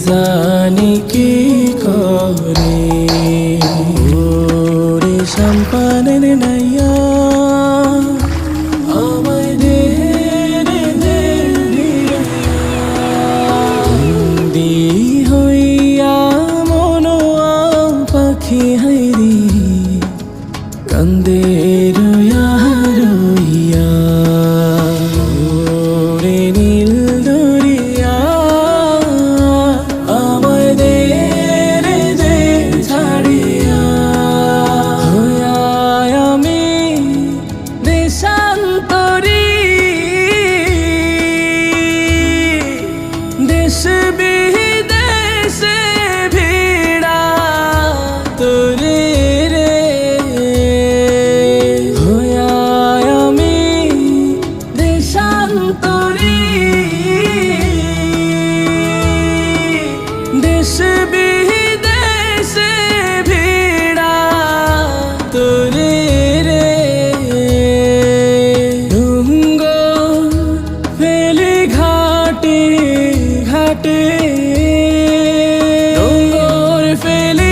জানি কি করে ওরে সম্পানের নাইয়া আমায় দে রে দে দি হইয়া মনোয়া পাখি হাইরি কান্দে রইয়া রইয়া ওরে নীল দরিয়া আমায় দে রে দে ছাড়িয়া হইয়া আমি দেশান্তরী দেশ বিদেশে ভিড়া তোরে রে হইয়া আমি দেশান্তরী দেশ বিদেশে ভিড়া তোরে রে ডুঙ্গ ফেলে ঘাটে ঘাটে ডুঙ্গর ফেলে